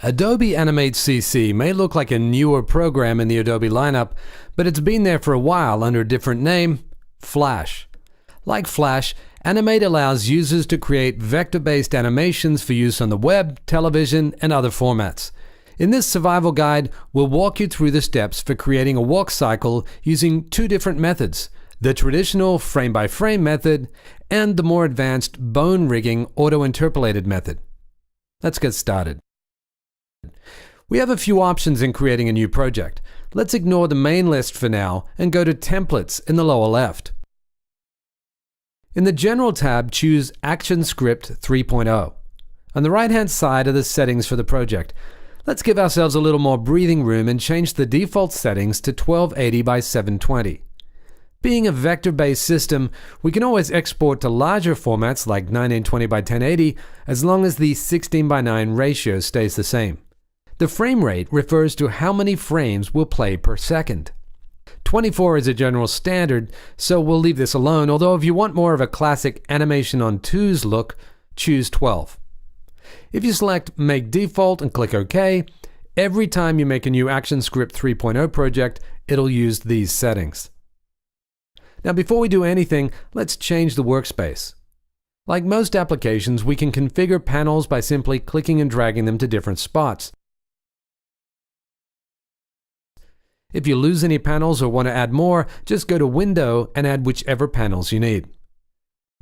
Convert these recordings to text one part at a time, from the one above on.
Adobe Animate CC may look like a newer program in the Adobe lineup, but it's been there for a while under a different name, Flash. Like Flash, Animate allows users to create vector-based animations for use on the web, television, and other formats. In this survival guide, we'll walk you through the steps for creating a walk cycle using two different methods, the traditional frame-by-frame method and the more advanced bone-rigging auto-interpolated method. Let's get started. We have a few options in creating a new project. Let's ignore the main list for now and go to Templates in the lower left. In the General tab, choose ActionScript 3.0. On the right-hand side are the settings for the project. Let's give ourselves a little more breathing room and change the default settings to 1280 by 720. Being a vector-based system, we can always export to larger formats like 1920 by 1080 as long as the 16 by 9 ratio stays the same. The frame rate refers to how many frames will play per second. 24 is a general standard, so we'll leave this alone, although if you want more of a classic animation on twos look, choose 12. If you select Make Default and click OK, every time you make a new ActionScript 3.0 project, it'll use these settings. Now before we do anything, let's change the workspace. Like most applications, we can configure panels by simply clicking and dragging them to different spots. If you lose any panels or want to add more, just go to Window and add whichever panels you need.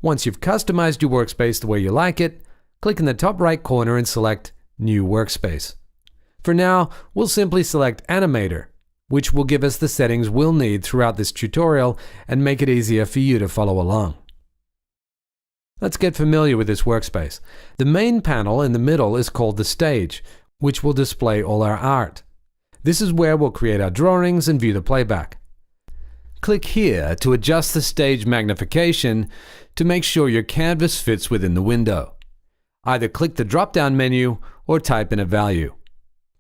Once you've customized your workspace the way you like it, click in the top right corner and select New Workspace. For now, we'll simply select Animator, which will give us the settings we'll need throughout this tutorial and make it easier for you to follow along. Let's get familiar with this workspace. The main panel in the middle is called the Stage, which will display all our art. This is where we'll create our drawings and view the playback. Click here to adjust the stage magnification to make sure your canvas fits within the window. Either click the drop-down menu or type in a value.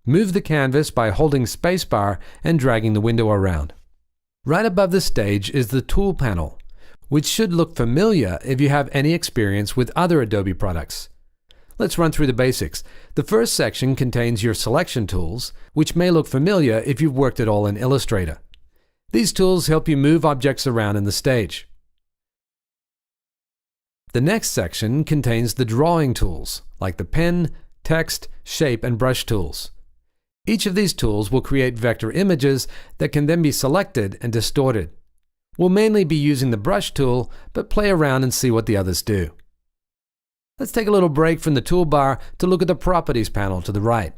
Move the canvas by holding spacebar and dragging the window around. Right above the stage is the Tool panel, which should look familiar if you have any experience with other Adobe products. Let's run through the basics. The first section contains your selection tools, which may look familiar if you've worked at all in Illustrator. These tools help you move objects around in the stage. The next section contains the drawing tools, like the pen, text, shape, and brush tools. Each of these tools will create vector images that can then be selected and distorted. We'll mainly be using the brush tool, but play around and see what the others do. Let's take a little break from the toolbar to look at the Properties panel to the right.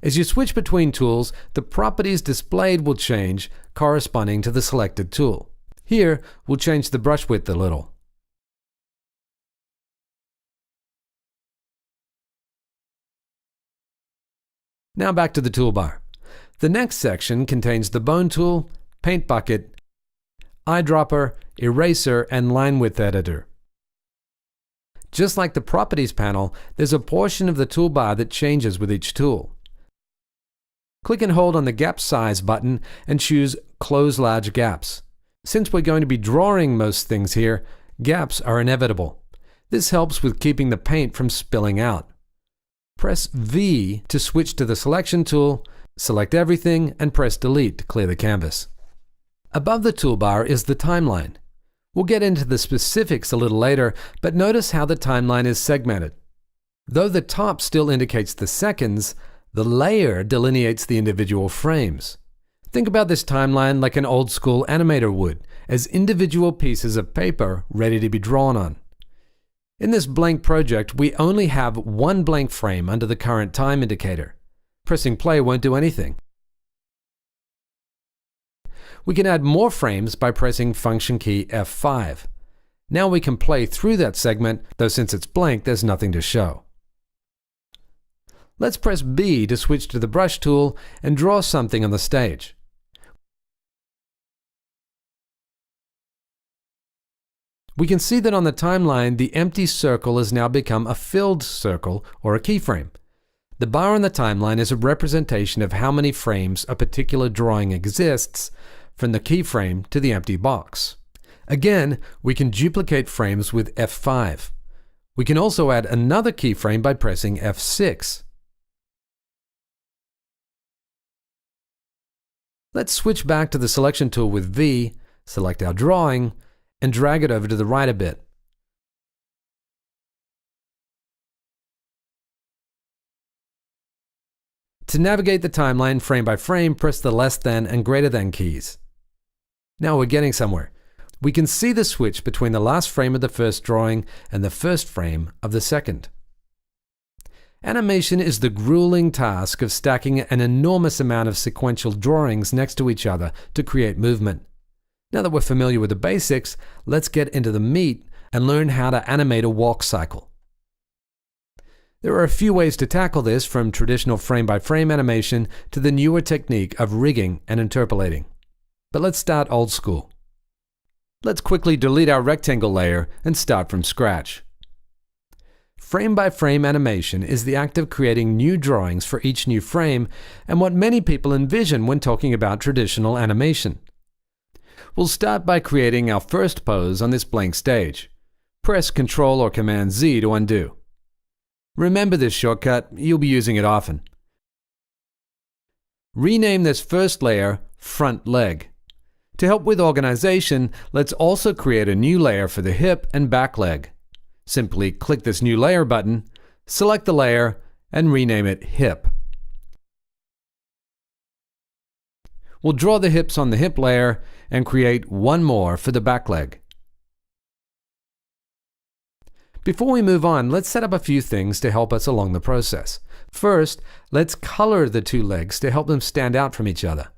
As you switch between tools, the properties displayed will change corresponding to the selected tool. Here, we'll change the brush width a little. Now back to the toolbar. The next section contains the Bone tool, Paint bucket, Eyedropper, Eraser, and Line width editor. Just like the Properties panel, there's a portion of the toolbar that changes with each tool. Click and hold on the Gap Size button and choose Close Large Gaps. Since we're going to be drawing most things here, gaps are inevitable. This helps with keeping the paint from spilling out. Press V to switch to the Selection tool, select everything, and press Delete to clear the canvas. Above the toolbar is the timeline. We'll get into the specifics a little later, but notice how the timeline is segmented. Though the top still indicates the seconds, the layer delineates the individual frames. Think about this timeline like an old-school animator would, as individual pieces of paper ready to be drawn on. In this blank project, we only have one blank frame under the current time indicator. Pressing play won't do anything. We can add more frames by pressing function key F5. Now we can play through that segment, though since it's blank, there's nothing to show. Let's press B to switch to the brush tool and draw something on the stage. We can see that on the timeline, the empty circle has now become a filled circle or a keyframe. The bar on the timeline is a representation of how many frames a particular drawing exists, from the keyframe to the empty box. Again, we can duplicate frames with F5. We can also add another keyframe by pressing F6. Let's switch back to the selection tool with V, select our drawing, and drag it over to the right a bit. To navigate the timeline frame by frame, press the less than and greater than keys. Now we're getting somewhere. We can see the switch between the last frame of the first drawing and the first frame of the second. Animation is the grueling task of stacking an enormous amount of sequential drawings next to each other to create movement. Now that we're familiar with the basics, let's get into the meat and learn how to animate a walk cycle. There are a few ways to tackle this, from traditional frame-by-frame animation to the newer technique of rigging and interpolating. But let's start old school. Let's quickly delete our rectangle layer and start from scratch. Frame-by-frame animation is the act of creating new drawings for each new frame, and what many people envision when talking about traditional animation. We'll start by creating our first pose on this blank stage. Press Ctrl or Command Z to undo. Remember this shortcut, you'll be using it often. Rename this first layer Front Leg. To help with organization, let's also create a new layer for the hip and back leg. Simply click this New Layer button, select the layer, and rename it Hip. We'll draw the hips on the hip layer and create one more for the back leg. Before we move on, let's set up a few things to help us along the process. First, let's color the two legs to help them stand out from each other.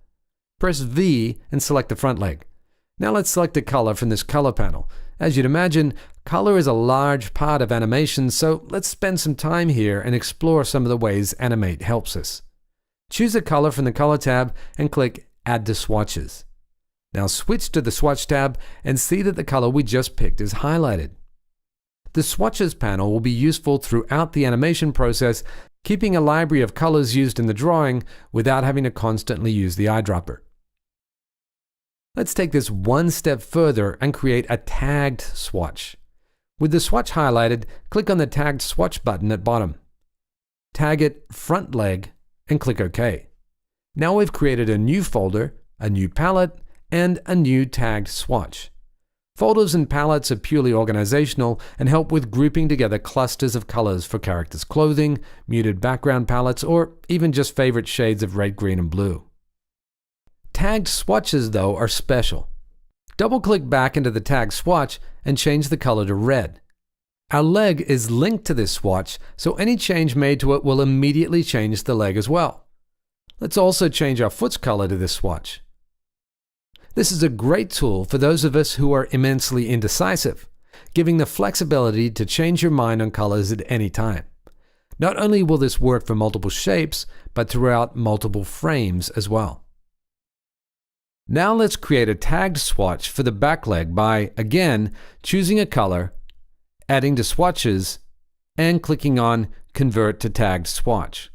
Press V and select the front leg. Now let's select a color from this color panel. As you'd imagine, color is a large part of animation, so let's spend some time here and explore some of the ways Animate helps us. Choose a color from the Color tab and click Add to Swatches. Now switch to the Swatch tab and see that the color we just picked is highlighted. The Swatches panel will be useful throughout the animation process, keeping a library of colors used in the drawing without having to constantly use the eyedropper. Let's take this one step further and create a tagged swatch. With the swatch highlighted, click on the Tagged Swatch button at bottom. Tag it Front Leg and click OK. Now we've created a new folder, a new palette, and a new tagged swatch. Folders and palettes are purely organizational and help with grouping together clusters of colors for characters' clothing, muted background palettes, or even just favorite shades of red, green, and blue. Tagged swatches, though, are special. Double-click back into the tagged swatch and change the color to red. Our leg is linked to this swatch, so any change made to it will immediately change the leg as well. Let's also change our foot's color to this swatch. This is a great tool for those of us who are immensely indecisive, giving the flexibility to change your mind on colors at any time. Not only will this work for multiple shapes, but throughout multiple frames as well. Now let's create a tagged swatch for the back leg by, again, choosing a color, adding to swatches, and clicking on Convert to Tagged Swatch.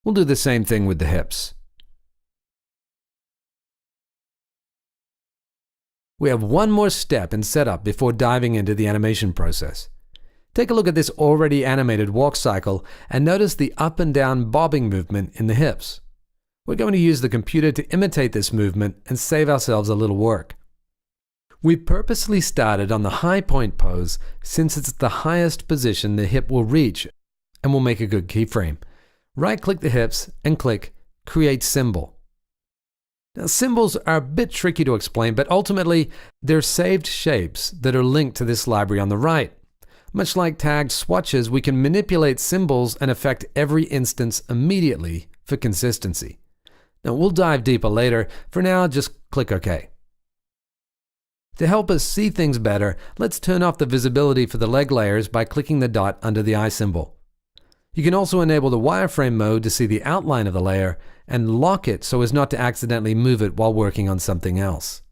We'll do the same thing with the hips. We have one more step in setup before diving into the animation process. Take a look at this already animated walk cycle and notice the up and down bobbing movement in the hips. We're going to use the computer to imitate this movement and save ourselves a little work. We purposely started on the high point pose since it's the highest position the hip will reach and will make a good keyframe. Right-click the hips and click Create Symbol. Now, symbols are a bit tricky to explain, but ultimately, they're saved shapes that are linked to this library on the right. Much like tagged swatches, we can manipulate symbols and affect every instance immediately for consistency. Now, we'll dive deeper later. For now, just click OK. To help us see things better, let's turn off the visibility for the leg layers by clicking the dot under the eye symbol. You can also enable the wireframe mode to see the outline of the layer and lock it so as not to accidentally move it while working on something else.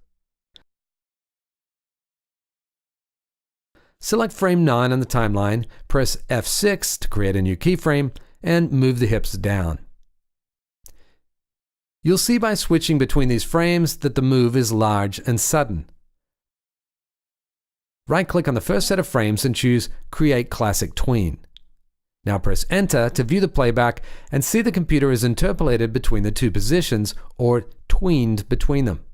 Select frame 9 on the timeline, press F6 to create a new keyframe, and move the hips down. You'll see by switching between these frames that the move is large and sudden. Right-click on the first set of frames and choose Create Classic Tween. Now press Enter to view the playback and see the computer is interpolated between the two positions, or tweened between them.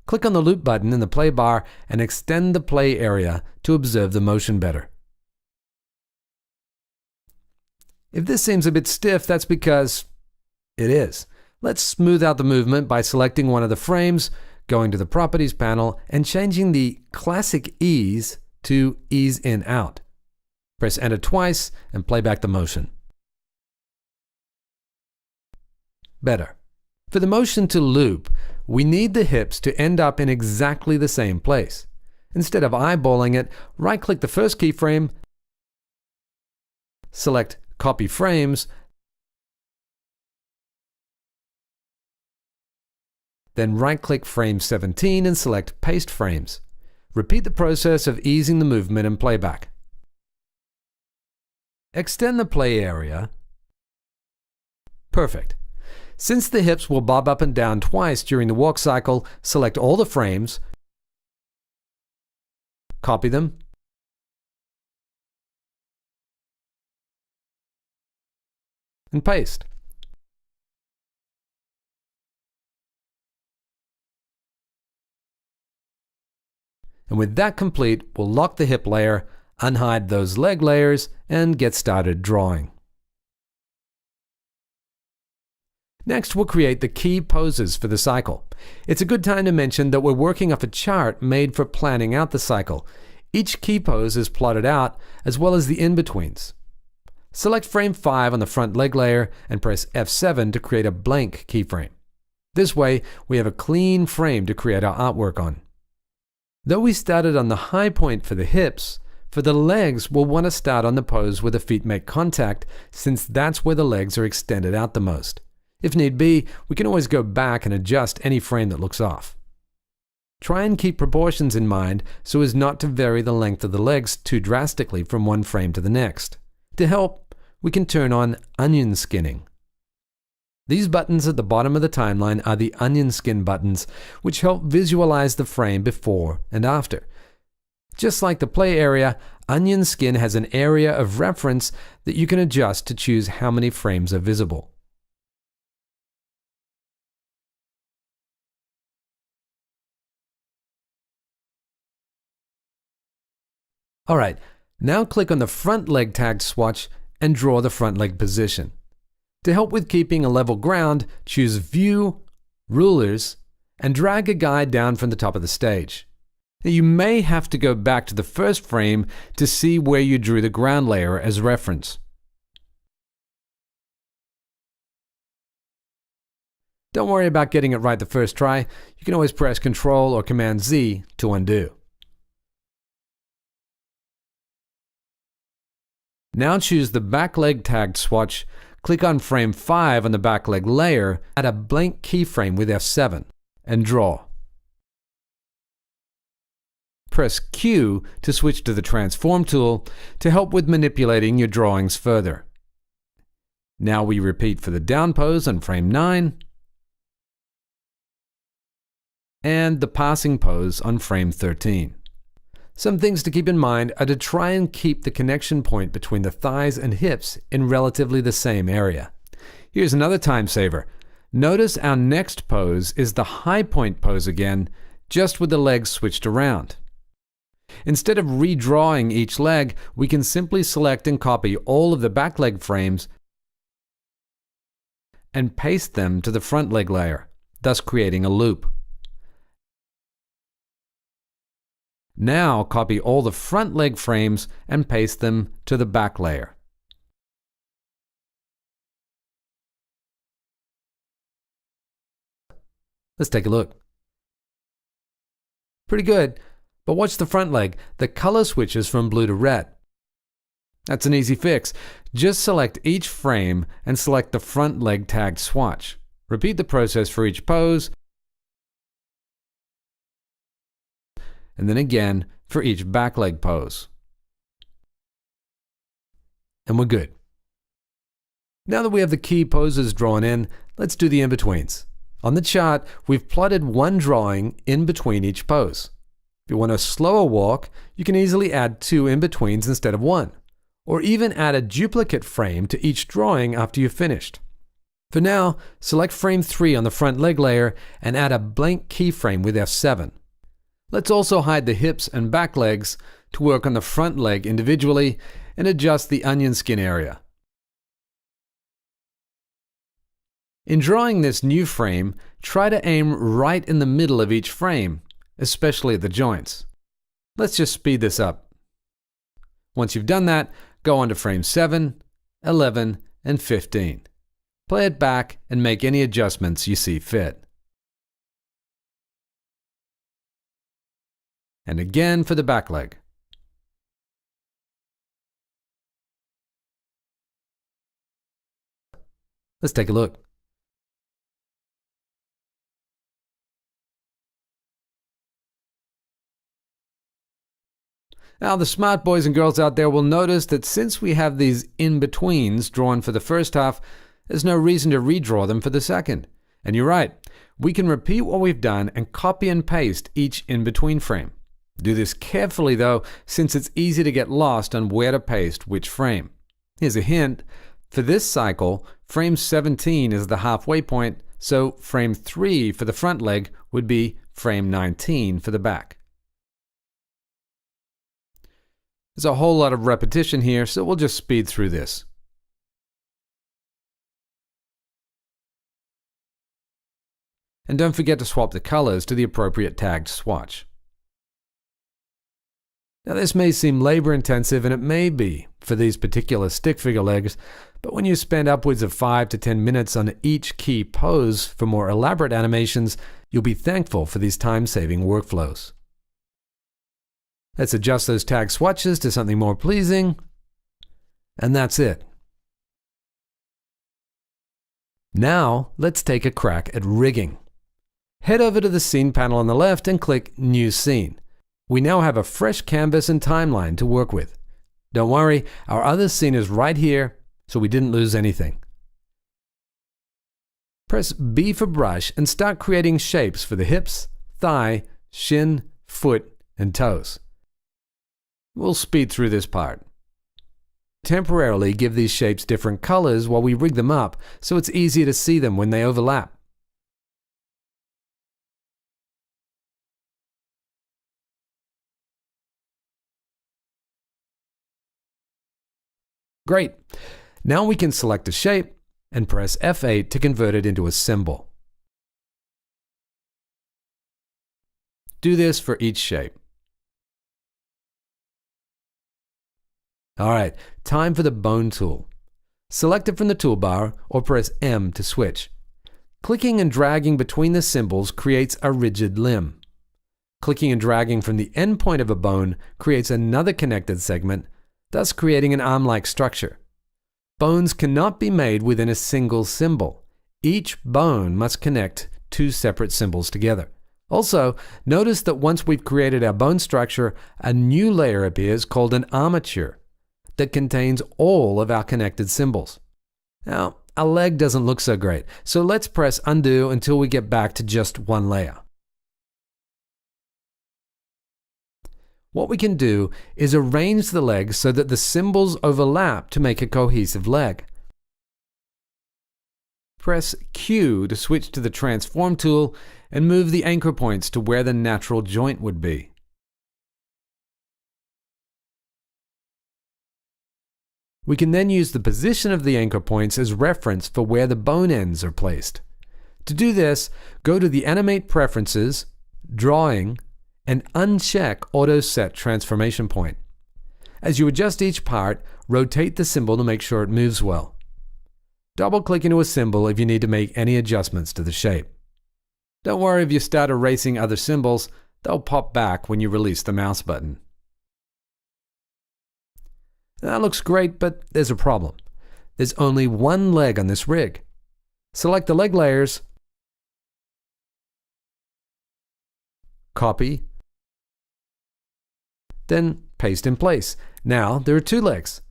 Click on the loop button in the play bar and extend the play area to observe the motion better. If this seems a bit stiff, that's because it is. Let's smooth out the movement by selecting one of the frames, going to the Properties panel, and changing the classic ease to ease in out. Press Enter twice and play back the motion. Better. For the motion to loop, we need the hips to end up in exactly the same place. Instead of eyeballing it, right-click the first keyframe, select Copy Frames, then right-click Frame 17 and select Paste Frames. Repeat the process of easing the movement and playback. Extend the play area. Perfect. Since the hips will bob up and down twice during the walk cycle, select all the frames, copy them, and paste. And with that complete, we'll lock the hip layer, unhide those leg layers, and get started drawing. Next, we'll create the key poses for the cycle. It's a good time to mention that we're working off a chart made for planning out the cycle. Each key pose is plotted out, as well as the in-betweens. Select frame 5 on the front leg layer and press F7 to create a blank keyframe. This way, we have a clean frame to create our artwork on. Though we started on the high point for the hips, for the legs, we'll want to start on the pose where the feet make contact, since that's where the legs are extended out the most. If need be, we can always go back and adjust any frame that looks off. Try and keep proportions in mind so as not to vary the length of the legs too drastically from one frame to the next. To help, we can turn on onion skinning. These buttons at the bottom of the timeline are the onion skin buttons, which help visualize the frame before and after. Just like the play area, onion skin has an area of reference that you can adjust to choose how many frames are visible. Alright, now click on the front leg tagged swatch and draw the front leg position. To help with keeping a level ground, choose View, Rulers, and drag a guide down from the top of the stage. Now, you may have to go back to the first frame to see where you drew the ground layer as reference. Don't worry about getting it right the first try. You can always press Ctrl or Command Z to undo. Now choose the back leg tagged swatch, click on frame 5 on the back leg layer, add a blank keyframe with F7, and draw. Press Q to switch to the Transform tool to help with manipulating your drawings further. Now we repeat for the down pose on frame 9, and the passing pose on frame 13. Some things to keep in mind are to try and keep the connection point between the thighs and hips in relatively the same area. Here's another time saver. Notice our next pose is the high point pose again, just with the legs switched around. Instead of redrawing each leg, we can simply select and copy all of the back leg frames and paste them to the front leg layer, thus creating a loop. Now copy all the front leg frames and paste them to the back layer. Let's take a look. Pretty good, but watch the front leg. The color switches from blue to red. That's an easy fix. Just select each frame and select the front leg tagged swatch. Repeat the process for each pose, and then again for each back leg pose. And we're good. Now that we have the key poses drawn in, let's do the in-betweens. On the chart, we've plotted one drawing in between each pose. If you want a slower walk, you can easily add 2 in-betweens instead of 1. or even add a duplicate frame to each drawing after you've finished. For now, select frame 3 on the front leg layer and add a blank keyframe with F7. Let's also hide the hips and back legs to work on the front leg individually and adjust the onion skin area. In drawing this new frame, try to aim right in the middle of each frame, especially at the joints. Let's just speed this up. Once you've done that, go on to frame 7, 11, and 15. Play it back and make any adjustments you see fit. And again for the back leg. Let's take a look. Now, the smart boys and girls out there will notice that since we have these in-betweens drawn for the first half, there's no reason to redraw them for the second. And you're right, we can repeat what we've done and copy and paste each in-between frame. Do this carefully though, since it's easy to get lost on where to paste which frame. Here's a hint. For this cycle, frame 17 is the halfway point, so frame 3 for the front leg would be frame 19 for the back. There's a whole lot of repetition here, so we'll just speed through this. And don't forget to swap the colors to the appropriate tagged swatch. Now, this may seem labor-intensive, and it may be for these particular stick figure legs, but when you spend upwards of 5 to 10 minutes on each key pose for more elaborate animations, you'll be thankful for these time-saving workflows. Let's adjust those tag swatches to something more pleasing, and that's it. Now, let's take a crack at rigging. Head over to the Scene panel on the left and click New Scene. We now have a fresh canvas and timeline to work with. Don't worry, our other scene is right here, so we didn't lose anything. Press B for brush and start creating shapes for the hips, thigh, shin, foot, and toes. We'll speed through this part. Temporarily give these shapes different colors while we rig them up so it's easier to see them when they overlap. Great! Now we can select a shape and press F8 to convert it into a symbol. Do this for each shape. Alright, time for the bone tool. Select it from the toolbar or press M to switch. Clicking and dragging between the symbols creates a rigid limb. Clicking and dragging from the end point of a bone creates another connected segment, thus creating an arm-like structure. Bones cannot be made within a single symbol. Each bone must connect two separate symbols together. Also, notice that once we've created our bone structure, a new layer appears called an armature that contains all of our connected symbols. Now, our leg doesn't look so great, so let's press undo until we get back to just one layer. What we can do is arrange the legs so that the symbols overlap to make a cohesive leg. Press Q to switch to the Transform tool and move the anchor points to where the natural joint would be. We can then use the position of the anchor points as reference for where the bone ends are placed. To do this, go to the Animate Preferences, Drawing, and uncheck Auto Set Transformation Point. As you adjust each part, rotate the symbol to make sure it moves well. Double-click into a symbol if you need to make any adjustments to the shape. Don't worry if you start erasing other symbols, they'll pop back when you release the mouse button. That looks great, but there's a problem. There's only one leg on this rig. Select the leg layers, copy, then paste in place. Now there are two legs.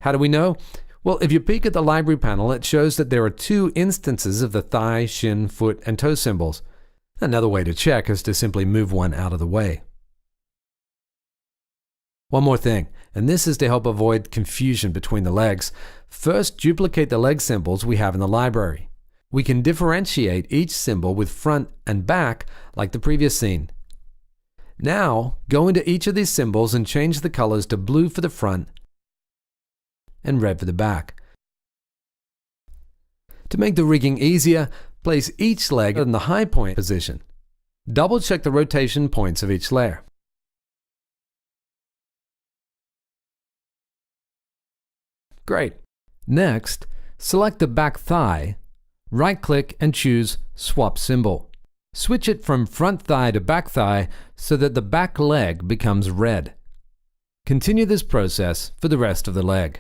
How do we know? Well, if you peek at the library panel, it shows that there are two instances of the thigh, shin, foot, and toe symbols. Another way to check is to simply move one out of the way. One more thing, and this is to help avoid confusion between the legs. First, duplicate the leg symbols we have in the library. We can differentiate each symbol with front and back like the previous scene. Now, go into each of these symbols and change the colors to blue for the front and red for the back. To make the rigging easier, place each leg in the high point position. Double-check the rotation points of each layer. Great. Next, select the back thigh, right-click and choose Swap Symbol. Switch it from front thigh to back thigh so that the back leg becomes red. Continue this process for the rest of the leg.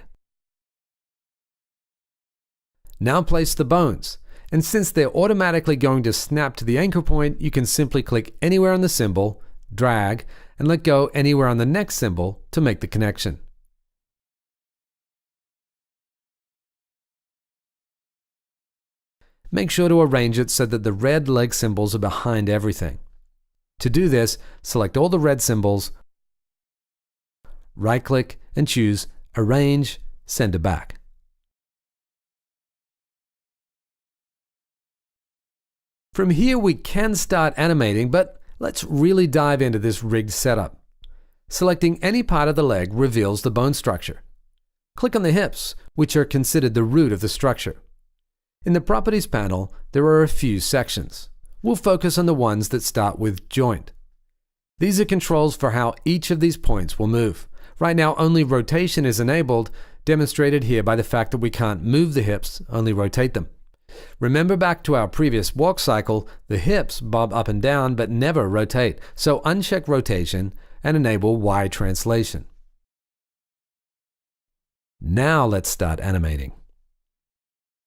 Now place the bones, and since they're automatically going to snap to the anchor point, you can simply click anywhere on the symbol, drag, and let go anywhere on the next symbol to make the connection. Make sure to arrange it so that the red leg symbols are behind everything. To do this, select all the red symbols, right-click and choose Arrange, Center Back. From here we can start animating, but let's really dive into this rigged setup. Selecting any part of the leg reveals the bone structure. Click on the hips, which are considered the root of the structure. In the Properties panel, there are a few sections. We'll focus on the ones that start with Joint. These are controls for how each of these points will move. Right now, only rotation is enabled, demonstrated here by the fact that we can't move the hips, only rotate them. Remember back to our previous walk cycle, the hips bob up and down but never rotate, so uncheck rotation and enable Y translation. Now let's start animating.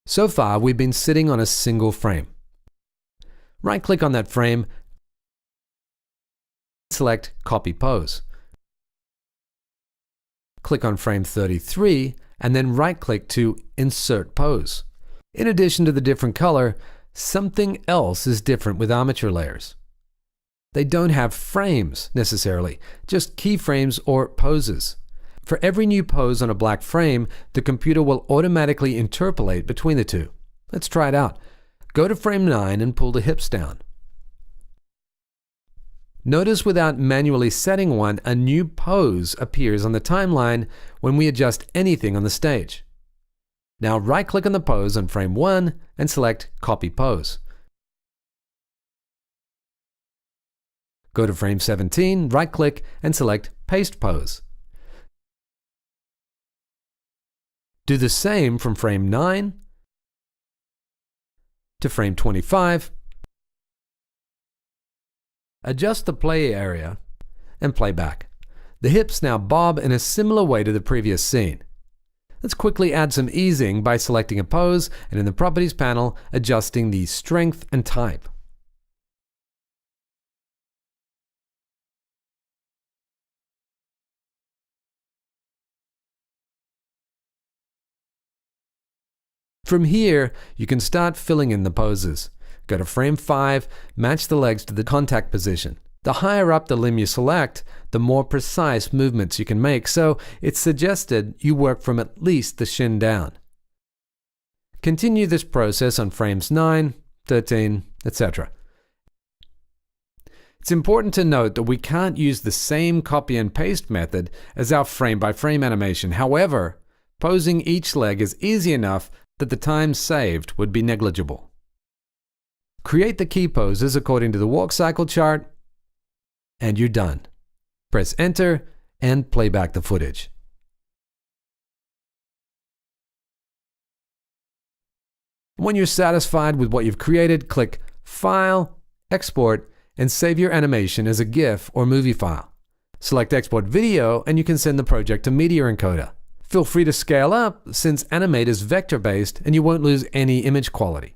So far, we've been sitting on a single frame. Right-click on that frame, select Copy Pose. Click on frame 33, and then right-click to Insert Pose. In addition to the different color, something else is different with armature layers. They don't have frames necessarily, just keyframes or poses. For every new pose on a black frame, the computer will automatically interpolate between the two. Let's try it out. Go to frame 9 and pull the hips down. Notice without manually setting one, a new pose appears on the timeline when we adjust anything on the stage. Now right-click on the pose on frame 1 and select Copy Pose. Go to frame 17, right-click and select Paste Pose. Do the same from frame 9 to frame 25. Adjust the play area and play back. The hips now bob in a similar way to the previous scene. Let's quickly add some easing by selecting a pose and in the Properties panel, adjusting the strength and type. From here, you can start filling in the poses. Go to frame 5, match the legs to the contact position. The higher up the limb you select, the more precise movements you can make, so it's suggested you work from at least the shin down. Continue this process on frames 9, 13, etc. It's important to note that we can't use the same copy and paste method as our frame-by-frame animation. However, posing each leg is easy enough that the time saved would be negligible. Create the key poses according to the walk cycle chart, and you're done. Press Enter and play back the footage. When you're satisfied with what you've created, click File, Export, and save your animation as a GIF or movie file. Select Export Video, and you can send the project to Media Encoder. Feel free to scale up, since Animate is vector-based and you won't lose any image quality.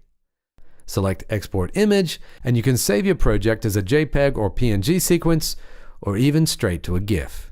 Select Export Image, and you can save your project as a JPEG or PNG sequence, or even straight to a GIF.